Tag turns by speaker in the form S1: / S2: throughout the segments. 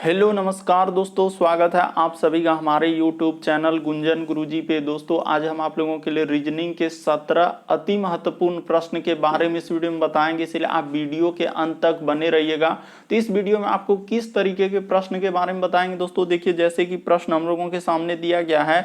S1: Hello नमस्कार दोस्तों, स्वागत है आप सभी का हमारे यूट्यूब चैनल गुंजन गुरुजी पे। दोस्तों आज हम आप लोगों के लिए रीजनिंग के 17 अति महत्वपूर्ण प्रश्न के बारे में इस वीडियो में बताएंगे, इसलिए आप वीडियो के अंत तक बने रहिएगा। तो इस वीडियो में आपको किस तरीके के प्रश्न के बारे में बताएंगे दोस्तों। देखिए, जैसे कि प्रश्न हम लोगों के सामने दिया गया है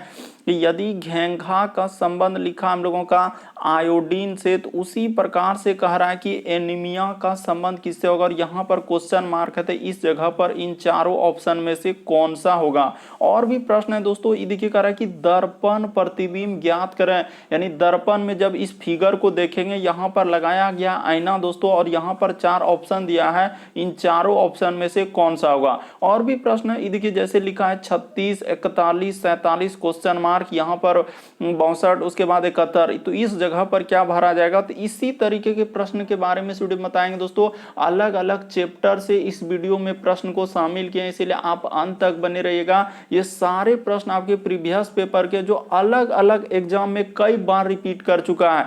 S1: कि यदि घेंघा का संबंध लिखा हम लोगों का आयोडीन से, तो उसी प्रकार से कह रहा है कि एनीमिया का संबंध किससे होगा। और यहाँ पर क्वेश्चन मार्क है, तो इस जगह पर इन चारों ऑप्शन में से कौन सा होगा। और भी प्रश्न है दोस्तों, ये देखिए कह रहा है कि दर्पण प्रतिबिंब ज्ञात करें, यानी दर्पण में जब इस फिगर को देखेंगे, यहाँ पर लगाया गया आईना दोस्तों, और यहाँ पर 4 ऑप्शन दिया है, इन चारों ऑप्शन में से कौन सा होगा। और भी प्रश्न है, ये देखिए जैसे लिखा है 36, 41, 47 क्वेश्चन मार्क, यहाँ पर 62, उसके बाद 71, तो इस जगह पर क्या भरा जाएगा। तो इसी तरीके के प्रश्न के बारे में वीडियो बताएंगे दोस्तों। अलग अलग चैप्टर से इस वीडियो में प्रश्न को शामिल किए, इसीलिए आप अंत तक बने रहिएगा। ये सारे प्रश्न आपके प्रीवियस पेपर के जो अलग अलग एग्जाम में कई बार रिपीट कर चुका है,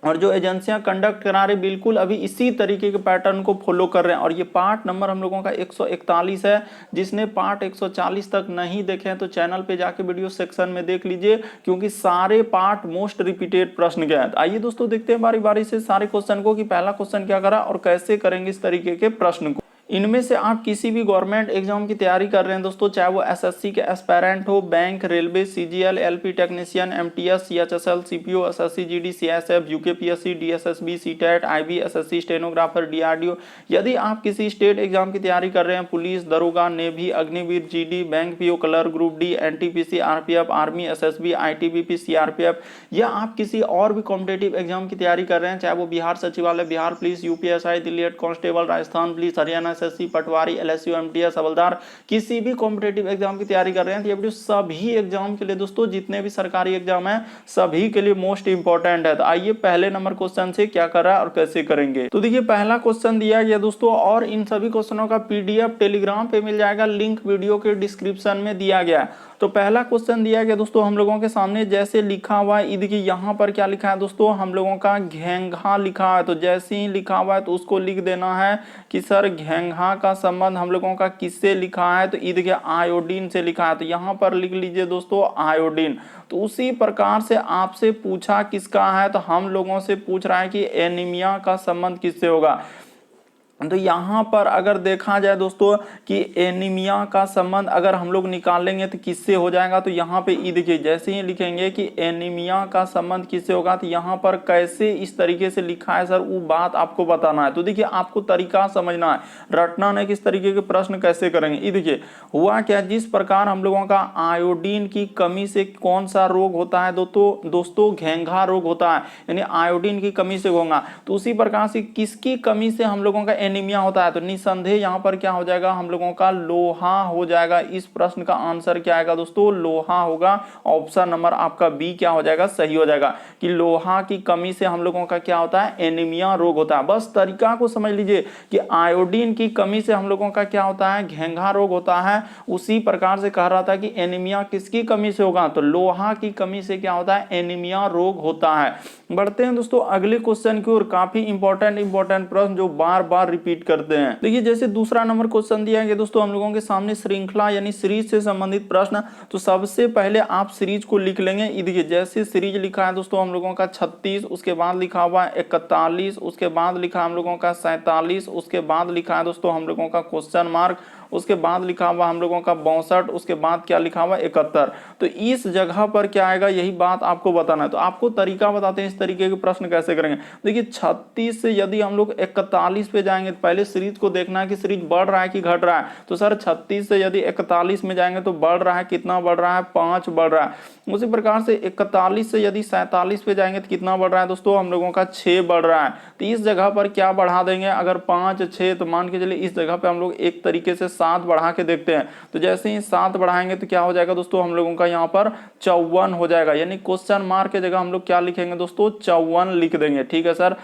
S1: और जो एजेंसियां कंडक्ट करा रही बिल्कुल अभी इसी तरीके के पैटर्न को फॉलो कर रहे हैं। और ये पार्ट नंबर हम लोगों का 141 है। जिसने पार्ट 140 तक नहीं देखे हैं तो चैनल पे जाके वीडियो सेक्शन में देख लीजिए, क्योंकि सारे पार्ट मोस्ट रिपीटेड प्रश्न के हैं। आइए दोस्तों देखते हैं बारी बारी से सारे क्वेश्चन को कि पहला क्वेश्चन क्या करा और कैसे करेंगे इस तरीके के प्रश्न को। इनमें से आप किसी भी गवर्नमेंट एग्जाम की तैयारी कर रहे हैं दोस्तों, चाहे वो एसएससी के एस्पायरेंट हो, bank, railway, CGL, LP technician, MTS, CHSL, CPO, SSC GD, CSF, UKPSC, DSSB, CTET, IB, SSC, stenographer, DRDO. यदि आप किसी स्टेट एग्जाम की तैयारी कर रहे हैं, पुलिस, दरोगा, navy, Agniveer, GD, bank PO, colour, group D, NTPC, RPF, army, SSB, ITBP, CRPF, या आप किसी और भी कॉम्पिटेटिव एग्जाम की तैयारी कर रहे हैं, चाहे वो बिहार सचिवालय, Bihar police, UPSI, Delhi head constable, Rajasthan police, Haryana SSC, पटवारी, एलएसयू, एमटीएस, हवलदार, किसी भी कॉम्पिटेटिव एग्जाम की तैयारी कर रहे हैं, तो ये वीडियो सभी एग्जाम के लिए दोस्तों, जितने भी सरकारी एग्जाम है सभी के लिए मोस्ट इंपॉर्टेंट है। तो आइए पहले नंबर क्वेश्चन से क्या कर रहा है और कैसे करेंगे। तो देखिए पहला क्वेश्चन दिया गया दोस्तों, और इन सभी क्वेश्चनों का पीडीएफ टेलीग्राम पे मिल जाएगा, लिंक वीडियो के डिस्क्रिप्शन में दिया गया है। तो पहला क्वेश्चन दिया गया दोस्तों हम लोगों के सामने, जैसे लिखा हुआ है, देखिए यहाँ पर क्या लिखा है दोस्तों, हम लोगों का घेंघा लिखा है। तो जैसे ही लिखा हुआ है तो उसको लिख देना है कि सर घेंघा का संबंध हम लोगों का किससे लिखा है। तो ये देखिए आयोडीन से लिखा है, तो यहाँ पर लिख लीजिए दोस्तों आयोडीन। तो उसी प्रकार से आपसे पूछा किसका है, तो हम लोगों से पूछ रहा है कि एनीमिया का संबंध किससे होगा। तो यहाँ पर अगर देखा जाए दोस्तों कि एनीमिया का संबंध अगर हम लोग निकालेंगे तो किससे हो जाएगा। तो यहाँ पे ई देखिए जैसे ही लिखेंगे कि एनीमिया का संबंध किससे होगा, तो यहाँ पर कैसे इस तरीके से लिखा है सर, वो बात आपको बताना है। तो देखिए आपको तरीका समझना है, रटना नहीं, किस तरीके के प्रश्न कैसे करेंगे। ये देखिए हुआ क्या, जिस प्रकार हम लोगों का आयोडीन की कमी से कौन सा रोग होता है दोस्तों घेंघा रोग होता है, यानी आयोडीन की कमी से होगा। तो उसी प्रकार से किसकी कमी से हम लोगों का एनीमिया होता है, तो निसंदेह यहाँ पर क्या हो जाएगा, हम लोगों का लोहा हो जाएगा। इस प्रश्न का आंसर क्या आएगा दोस्तों, लोहा होगा। ऑप्शन नंबर आपका बी क्या हो जाएगा, सही हो जाएगा, कि लोहा की कमी से हम लोगों का क्या होता है, एनीमिया रोग होता है। बस तरीका को समझ लीजिए कि आयोडीन की कमी से हम लोगों का क्या होता है, घेंघा रोग होता है। उसी प्रकार से कह रहा था कि एनीमिया किसकी कमी से होगा, तो लोहा की कमी से क्या होता है, एनीमिया रोग होता है। बढ़ते हैं दोस्तों अगले क्वेश्चन की ओर, काफी इंपॉर्टेंट प्रश्न जो बार बार रिपीट करते हैं। देखिए जैसे दूसरा नंबर क्वेश्चन दिया गया दोस्तों हम लोगों के सामने, श्रृंखला यानी सीरीज से संबंधित प्रश्न। तो सबसे पहले आप सीरीज को लिख लेंगे। देखिए जैसे सीरीज लिखा है दोस्तों हम लोगों का 36, उसके बाद लिखा हुआ है 41, उसके बाद लिखा हम लोगों का 47, उसके बाद लिखा है दोस्तों हम लोगों का क्वेश्चन मार्क, उसके बाद लिखा हुआ हम लोगों का 62, उसके बाद क्या लिखा हुआ 71। तो इस जगह पर क्या आएगा, यही बात आपको बताना है। तो आपको तरीका बताते हैं इस तरीके के प्रश्न कैसे करेंगे। देखिए 36 से यदि हम लोग 41 पे जाएंगे, तो पहले सीरीज को देखना है कि सीरीज बढ़ रहा है कि घट रहा है। तो सर 36 से यदि 41 में जाएंगे तो बढ़ रहा है, कितना बढ़ रहा है, 5 बढ़ रहा है। उसी प्रकार से 41 से यदि 47 पे जाएंगे तो कितना बढ़ रहा है दोस्तों, हम लोगों का 6 बढ़ रहा है। तो इस जगह पर क्या बढ़ा देंगे, अगर 5 6, तो मान के चलिए इस जगह पे हम लोग एक तरीके से 7 बढ़ा के देखते हैं। तो जैसे ही 7 बढ़ाएंगे तो क्या हो जाएगा दोस्तों, हम लोगों का यहाँ पर 54 हो जाएगा, यानी क्वेश्चन मार्क के जगह हम लोग क्या लिखेंगे दोस्तों, 54 लिख देंगे। ठीक है सर।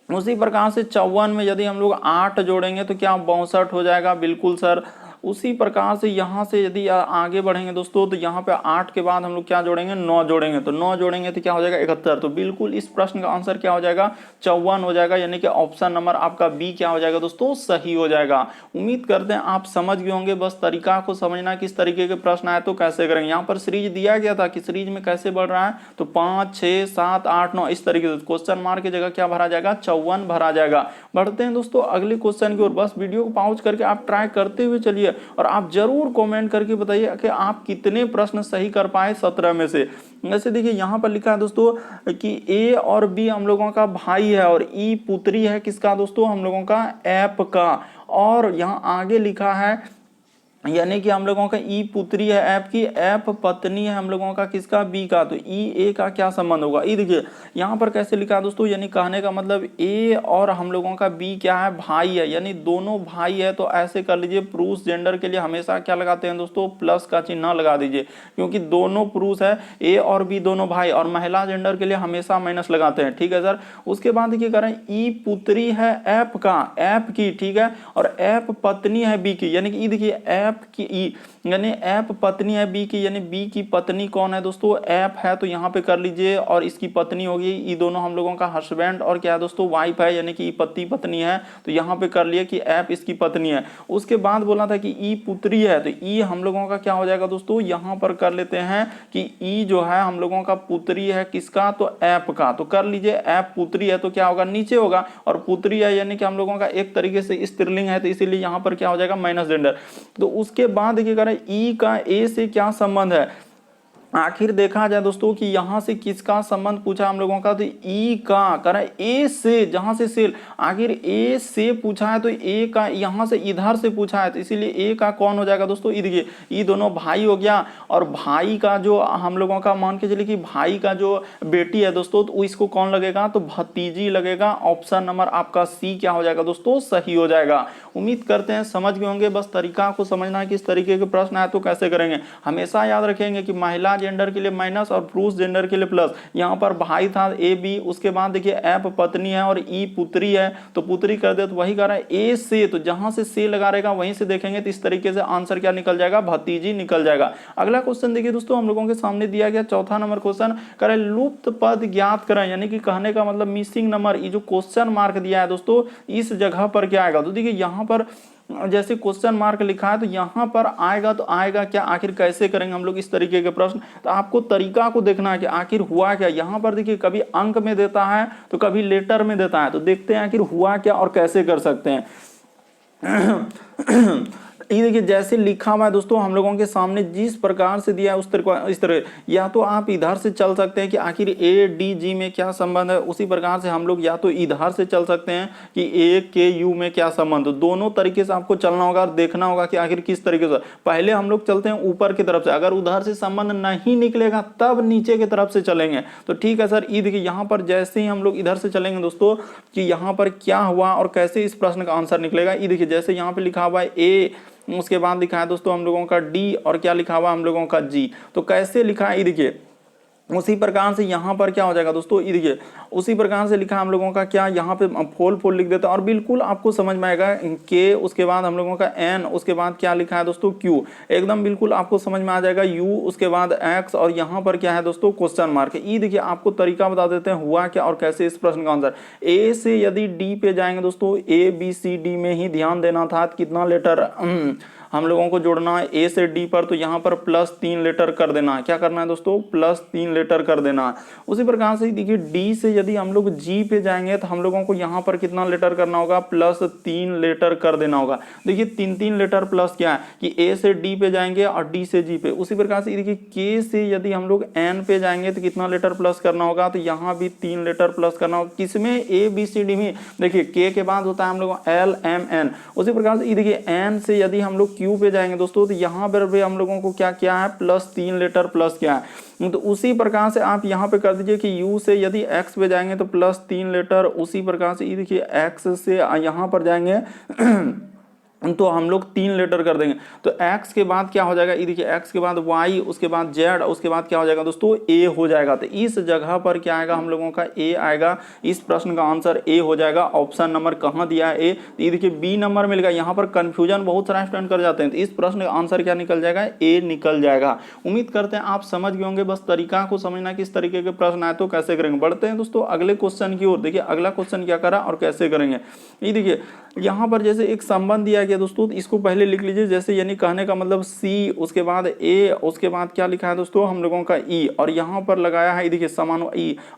S1: उसी प्रकार से 54 में यदि हम लोग 8 जोड़ेंगे तो क्या 62 हो जाएगा, बिल्कुल सर। उसी प्रकार से यहाँ से यदि आगे बढ़ेंगे दोस्तों तो यहाँ पे 8 के बाद हम लोग क्या जोड़ेंगे, 9 जोड़ेंगे, तो 9 जोड़ेंगे तो क्या हो जाएगा 71। तो बिल्कुल इस प्रश्न का आंसर क्या हो जाएगा 54 हो जाएगा, यानी कि ऑप्शन नंबर आपका बी क्या हो जाएगा दोस्तों, सही हो जाएगा। उम्मीद करते हैं आप समझ गए होंगे, बस तरीका को समझना किस तरीके के प्रश्न आए तो कैसे करेंगे। यहाँ पर सीरीज दिया गया था कि सीरीज में कैसे बढ़ रहा है, तो 5 6 7 8 9 इस तरीके से क्वेश्चन मार्क की जगह क्या भरा जाएगा 54 भरा जाएगा। बढ़ते हैं दोस्तों अगले क्वेश्चन की ओर। बस वीडियो को पॉज करके आप ट्राई करते हुए चलिए और आप जरूर कमेंट करके बताइए कि आप कितने प्रश्न सही कर पाए 17 में से। जैसे देखिए यहाँ पर लिखा है दोस्तों कि ए और बी हम लोगों का भाई है और ई पुत्री है किसका दोस्तों, हम लोगों का ऐप का। और यहाँ आगे लिखा है यानी कि हम लोगों का ई पुत्री है ऐप की, ऐप पत्नी है हम लोगों का किसका, बी का। तो ई ए का क्या संबंध होगा, ई देखिए यहाँ पर कैसे लिखा है दोस्तों, यानी कहने का मतलब ए और हम लोगों का बी क्या है, भाई है, यानी दोनों भाई है। तो ऐसे कर लीजिए, पुरुष जेंडर के लिए हमेशा क्या लगाते हैं दोस्तों, प्लस का चिन्ह लगा दीजिए, क्योंकि दोनों पुरुष है ए और बी दोनों भाई, और महिला जेंडर के लिए हमेशा माइनस लगाते हैं, ठीक है सर। उसके बाद देखिए कह रहे हैं ई पुत्री है ऐप का, ऐप की, ठीक है, और ऐप पत्नी है बी की, यानी कि ई देखिए ऐप की ई यानी ऐप पत्नी है बी की, यानी बी की पत्नी कौन है दोस्तों, ऐप है। तो यहाँ पे कर लीजिए, और इसकी पत्नी होगी, ये दोनों हम लोगों का हस्बैंड और क्या है दोस्तों, वाइफ है, यानी कि पति पत्नी है। तो यहाँ पे कर लिए कि ऐप इसकी पत्नी है। उसके बाद बोला था कि ई पुत्री है, तो ई हम लोगों का क्या हो जाएगा दोस्तों, यहाँ पर कर लेते हैं कि ई जो है हम लोगों का पुत्री है किसका, तो ऐप का। तो कर लीजिए ऐप पुत्री है तो क्या होगा, नीचे होगा, और पुत्री है यानी कि हम लोगों का एक तरीके से स्त्रीलिंग है, तो इसीलिए यहाँ पर क्या हो जाएगा माइनस जेंडर। तो उसके बाद देखिए ई का ए से क्या संबंध है, आखिर देखा जाए दोस्तों कि यहां से किसका संबंध पूछा हम लोगों का, तो ई का, कह रहा है ए से, जहां से सेल, आखिर ए से पूछा है तो ए का यहां से इधर से पूछा है, तो इसीलिए ए का कौन हो जाएगा दोस्तों, ई देखिए ई दोनों भाई हो गया, और भाई का जो हम लोगों का मान के चलिए कि भाई का जो बेटी है दोस्तों, तो इसको कौन लगेगा, तो भतीजी लगेगा। ऑप्शन नंबर आपका सी क्या हो जाएगा दोस्तों, सही हो जाएगा। उम्मीद करते हैं समझ गए होंगे, बस तरीका को समझना है किस तरीके के प्रश्न आए तो कैसे करेंगे। हमेशा याद रखेंगे कि महिला जेंडर के लिए माइनस और पुरुष जेंडर के लिए प्लस। यहाँ पर भाई था ए बी, उसके बाद देखिए ऐप पत्नी है और ई पुत्री है, तो पुत्री कर दे तो वही कर रहा है ए से, तो जहां से लगा रहेगा वहीं से देखेंगे, तो इस तरीके से आंसर क्या निकल जाएगा, भतीजी निकल जाएगा। अगला क्वेश्चन देखिए दोस्तों हम लोगों के सामने दिया गया चौथा नंबर क्वेश्चन, करें लुप्त पद ज्ञात करें, यानी कि कहने का मतलब मिसिंग नंबर। ये जो क्वेश्चन मार्क दिया है दोस्तों इस जगह पर क्या आएगा, तो देखिए यहाँ पर जैसे क्वेश्चन मार्क लिखा है तो यहां पर आएगा, तो आएगा क्या, आखिर कैसे करेंगे हम लोग इस तरीके के प्रश्न। तो आपको तरीका को देखना है कि आखिर हुआ क्या। यहां पर देखिए कभी अंक में देता है तो कभी लेटर में देता है, तो देखते हैं आखिर हुआ क्या और कैसे कर सकते हैं। ये देखिए जैसे लिखा हुआ है दोस्तों हम लोगों के सामने जिस प्रकार से दिया है इस तरह या तो आप इधर से चल सकते हैं कि आखिर ए डी जी में क्या संबंध है, उसी प्रकार से हम लोग या तो इधर से चल सकते हैं कि ए के यू में क्या संबंध है। दोनों तरीके से आपको चलना होगा और देखना होगा कि आखिर किस तरीके से। पहले हम लोग चलते हैं ऊपर की तरफ से, अगर उधर से संबंध नहीं निकलेगा तब नीचे की तरफ से चलेंगे। तो ठीक है सर, ये देखिए यहाँ पर जैसे ही हम लोग इधर से चलेंगे दोस्तों कि यहाँ पर क्या हुआ और कैसे इस प्रश्न का आंसर निकलेगा। ये देखिए जैसे यहाँ पे लिखा हुआ है ए, उसके बाद लिखा है दोस्तों हम लोगों का डी, और क्या लिखा हुआ हम लोगों का जी। तो कैसे लिखा है ये देखिए, उसी प्रकार से यहाँ पर क्या हो जाएगा दोस्तों, ये देखिए उसी प्रकार से लिखा हम लोगों का क्या, यहाँ पे फोल लिख देता है और बिल्कुल आपको समझ में आएगा के, उसके बाद हम लोगों का एन, उसके बाद क्या लिखा है दोस्तों क्यू, एकदम बिल्कुल आपको समझ में आ जाएगा यू, उसके बाद एक्स, और यहाँ पर क्या है दोस्तों क्वेश्चन मार्क। ये देखिए आपको तरीका बता देते हैं हुआ क्या और कैसे इस प्रश्न का आंसर। ए से यदि डी पे जाएंगे दोस्तों, ए बी सी डी में ही ध्यान देना था, कितना लेटर हम लोगों को जोड़ना है ए से डी पर, तो यहाँ पर +3 लेटर कर देना है। क्या करना है दोस्तों, +3 लेटर कर देना है। उसी प्रकार से देखिए डी से यदि हम लोग जी पे जाएंगे तो हम लोगों को यहाँ पर कितना लेटर करना होगा, +3 लेटर कर देना होगा। देखिए 3 लेटर प्लस क्या है कि ए से डी पे जाएंगे और डी से जी पे। उसी प्रकार से देखिए के से यदि हम लोग एन पे जाएंगे तो कितना लेटर प्लस करना होगा, तो यहाँ भी 3 लेटर प्लस करना होगा। किसमें, ए बी सी डी में। देखिए के बाद होता है हम लोग एल एम एन। उसी प्रकार से देखिए एन से यदि हम लोग क्यू पे जाएंगे दोस्तों तो यहाँ पर भी हम लोगों को क्या किया है, +3 लेटर प्लस किया है। तो उसी प्रकार से आप यहाँ पे कर दीजिए कि u से यदि x पे जाएंगे तो +3 लेटर। उसी प्रकार से ये देखिए x से यहाँ पर जाएंगे तो हम लोग 3 लेटर कर देंगे। तो x के बाद क्या हो जाएगा, ये देखिए x के बाद y, उसके बाद z, उसके बाद क्या हो जाएगा दोस्तों a हो जाएगा। तो इस जगह पर क्या आएगा हम लोगों का a आएगा। इस प्रश्न का आंसर a हो जाएगा। ऑप्शन नंबर कहाँ दिया है a, तो ये देखिए b नंबर मिल गया। यहाँ पर कंफ्यूजन बहुत सारा स्टूडेंट कर जाते हैं, तो इस प्रश्न का आंसर क्या निकल जाएगा, a निकल जाएगा। उम्मीद करते हैं आप समझ गए होंगे। बस तरीका को समझना किस तरीके के प्रश्न आए तो कैसे करेंगे। बढ़ते हैं दोस्तों अगले क्वेश्चन की ओर। देखिए अगला क्वेश्चन क्या करा और कैसे करेंगे। ये देखिए यहाँ पर जैसे एक संबंध दिया गया दोस्तों, इसको पहले लिख लीजिए। जैसे यानी कहने का मतलब सी, उसके बाद ए, उसके बाद क्या लिखा है दोस्तों हम लोगों का ई, और यहाँ पर लगाया है देखिए समानु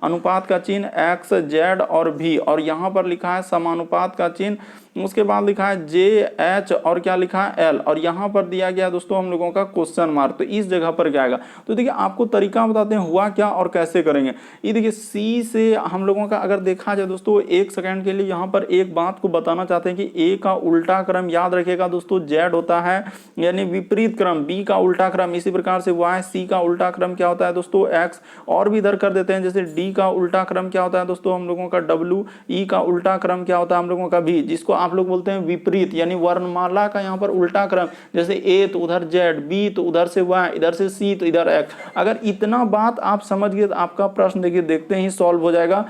S1: अनुपात का चिन्ह एक्स, जेड और भी, और यहाँ पर लिखा है समानुपात का चिन्ह, उसके बाद लिखा है जे एच और क्या लिखा है एल, और यहाँ पर दिया गया दोस्तों हम लोगों का क्वेश्चन मार्क। तो इस जगह पर क्या आएगा, तो देखिए आपको तरीका बताते हैं हुआ क्या और कैसे करेंगे। ये देखिए सी से हम लोगों का अगर देखा जाए दोस्तों, एक सेकंड के लिए यहाँ पर एक बात को बताना चाहते हैं कि ए का उल्टा क्रम याद रखिएगा दोस्तों जेड होता है, यानी विपरीत क्रम, बी का उल्टा क्रम इसी प्रकार से वाई, सी का उल्टा क्रम क्या होता है दोस्तों एक्स, और भी इधर कर देते हैं। जैसे डी का उल्टा क्रम क्या होता है दोस्तों हम लोगों का डब्ल्यू, ई का उल्टा क्रम क्या होता है हम लोगों का भी, जिसको आप लोग बोलते हैं विपरीत, यानी वर्णमाला का यहाँ पर उल्टा क्रम। जैसे ए तो उधर जेड, बी तो उधर से वाई, इधर से सी तो इधर एक्स। अगर इतना बात आप समझ गए तो आपका प्रश्न देखिए देखते ही सॉल्व हो जाएगा।